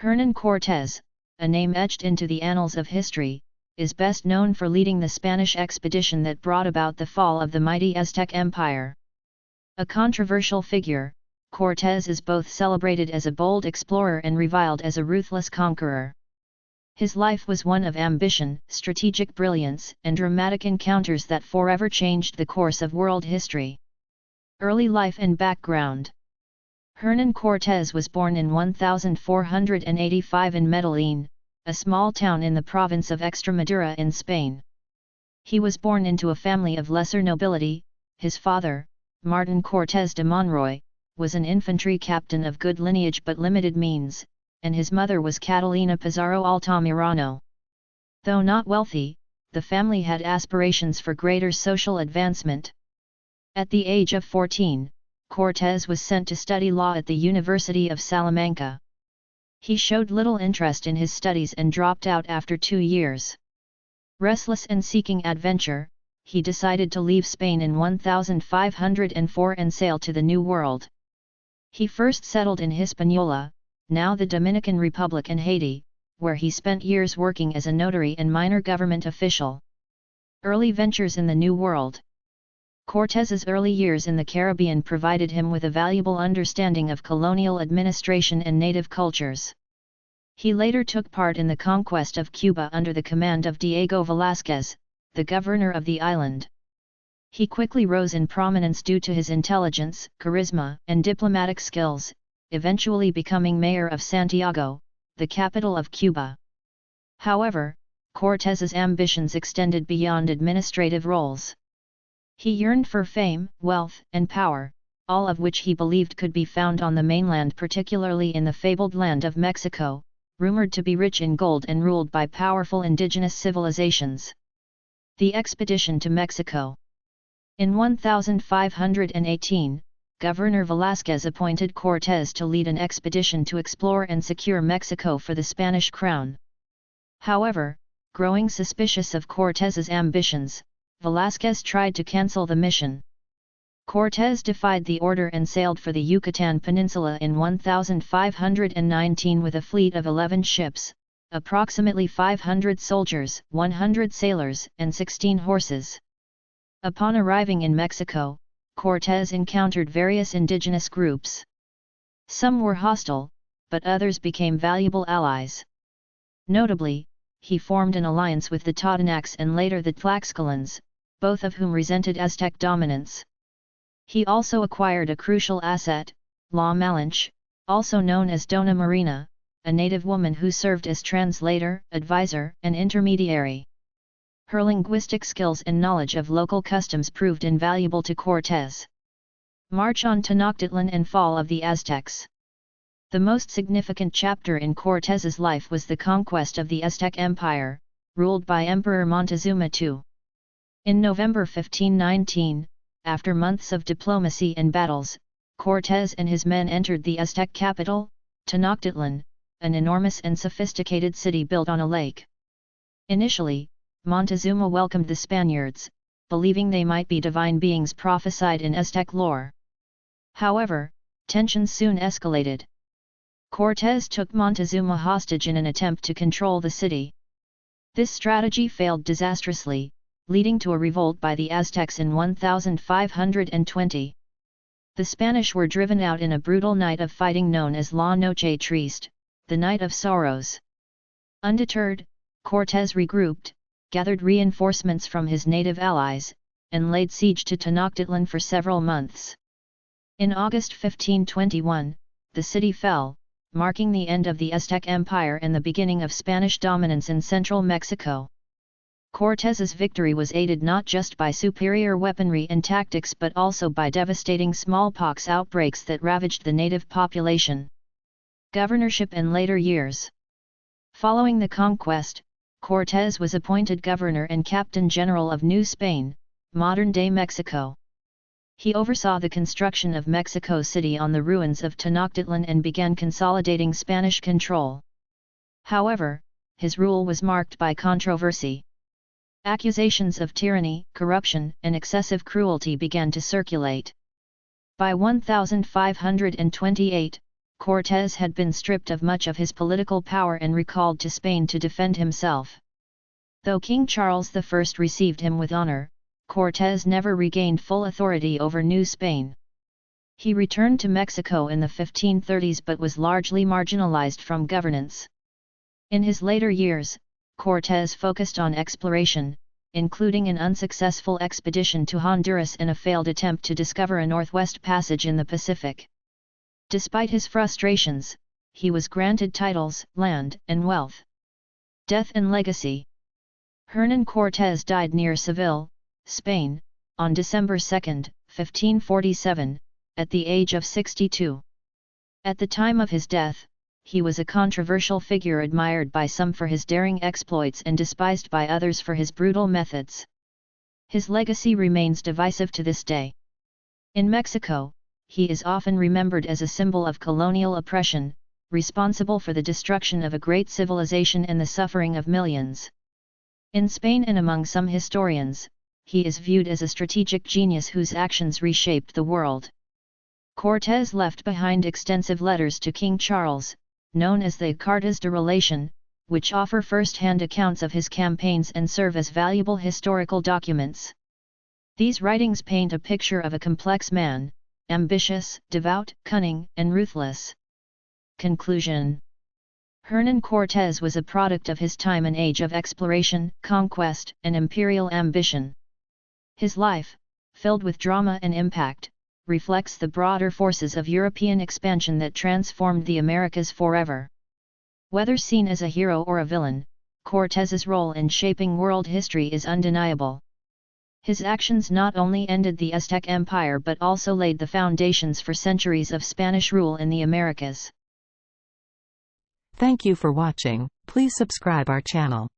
Hernán Cortés, a name etched into the annals of history, is best known for leading the Spanish expedition that brought about the fall of the mighty Aztec Empire. A controversial figure, Cortés is both celebrated as a bold explorer and reviled as a ruthless conqueror. His life was one of ambition, strategic brilliance, and dramatic encounters that forever changed the course of world history. Early life and background. Hernán Cortés was born in 1485 in Medellín, a small town in the province of Extremadura in Spain. He was born into a family of lesser nobility. His father, Martin Cortés de Monroy, was an infantry captain of good lineage but limited means, and his mother was Catalina Pizarro Altamirano. Though not wealthy, the family had aspirations for greater social advancement. At the age of 14, Cortés was sent to study law at the University of Salamanca. He showed little interest in his studies and dropped out after 2 years. Restless and seeking adventure, he decided to leave Spain in 1504 and sail to the New World. He first settled in Hispaniola, now the Dominican Republic, and Haiti, where he spent years working as a notary and minor government official. Early ventures in the New World. Cortés's early years in the Caribbean provided him with a valuable understanding of colonial administration and native cultures. He later took part in the conquest of Cuba under the command of Diego Velázquez, the governor of the island. He quickly rose in prominence due to his intelligence, charisma, and diplomatic skills, eventually becoming mayor of Santiago, the capital of Cuba. However, Cortés's ambitions extended beyond administrative roles. He yearned for fame, wealth, and power, all of which he believed could be found on the mainland, particularly in the fabled land of Mexico, rumored to be rich in gold and ruled by powerful indigenous civilizations. The expedition to Mexico. In 1518, Governor Velázquez appointed Cortés to lead an expedition to explore and secure Mexico for the Spanish crown. However, growing suspicious of Cortés's ambitions, Velázquez tried to cancel the mission. Cortés defied the order and sailed for the Yucatan Peninsula in 1519 with a fleet of 11 ships, approximately 500 soldiers, 100 sailors, and 16 horses. Upon arriving in Mexico, Cortés encountered various indigenous groups. Some were hostile, but others became valuable allies. Notably, he formed an alliance with the Totonacs and later the Tlaxcalans, both of whom resented Aztec dominance. He also acquired a crucial asset, La Malinche, also known as Dona Marina, a native woman who served as translator, advisor, and intermediary. Her linguistic skills and knowledge of local customs proved invaluable to Cortés. March on Tenochtitlan and fall of the Aztecs. The most significant chapter in Cortés's life was the conquest of the Aztec Empire, ruled by Emperor Montezuma II. In November 1519, after months of diplomacy and battles, Cortés and his men entered the Aztec capital, Tenochtitlan, an enormous and sophisticated city built on a lake. Initially, Montezuma welcomed the Spaniards, believing they might be divine beings prophesied in Aztec lore. However, tensions soon escalated. Cortés took Montezuma hostage in an attempt to control the city. This strategy failed disastrously, leading to a revolt by the Aztecs in 1520. The Spanish were driven out in a brutal night of fighting known as La Noche Triste, the Night of Sorrows. Undeterred, Cortés regrouped, gathered reinforcements from his native allies, and laid siege to Tenochtitlan for several months. In August 1521, the city fell, marking the end of the Aztec Empire and the beginning of Spanish dominance in central Mexico. Cortés's victory was aided not just by superior weaponry and tactics but also by devastating smallpox outbreaks that ravaged the native population. Governorship and later years. Following the conquest, Cortés was appointed governor and captain general of New Spain, modern-day Mexico. He oversaw the construction of Mexico City on the ruins of Tenochtitlan and began consolidating Spanish control. However, his rule was marked by controversy. Accusations of tyranny, corruption, and excessive cruelty began to circulate. By 1528, Cortés had been stripped of much of his political power and recalled to Spain to defend himself. Though King Charles I received him with honor, Cortés never regained full authority over New Spain. He returned to Mexico in the 1530s but was largely marginalized from governance. In his later years, Cortés focused on exploration, including an unsuccessful expedition to Honduras and a failed attempt to discover a Northwest Passage in the Pacific. Despite his frustrations, he was granted titles, land, and wealth. Death and legacy. Hernán Cortés died near Seville, Spain, on December 2, 1547, at the age of 62. At the time of his death, he was a controversial figure admired by some for his daring exploits and despised by others for his brutal methods. His legacy remains divisive to this day. In Mexico, he is often remembered as a symbol of colonial oppression, responsible for the destruction of a great civilization and the suffering of millions. In Spain and among some historians, he is viewed as a strategic genius whose actions reshaped the world. Cortés left behind extensive letters to King Charles, known as the Cartas de Relation, which offer first-hand accounts of his campaigns and serve as valuable historical documents. These writings paint a picture of a complex man, ambitious, devout, cunning, and ruthless. Conclusion. Hernán Cortés was a product of his time and age of exploration, conquest, and imperial ambition. His life, filled with drama and impact, reflects the broader forces of European expansion that transformed the Americas forever. Whether seen as a hero or a villain, Cortés's role in shaping world history is undeniable. His actions not only ended the Aztec Empire but also laid the foundations for centuries of Spanish rule in the Americas. Thank you for watching. Please subscribe our channel.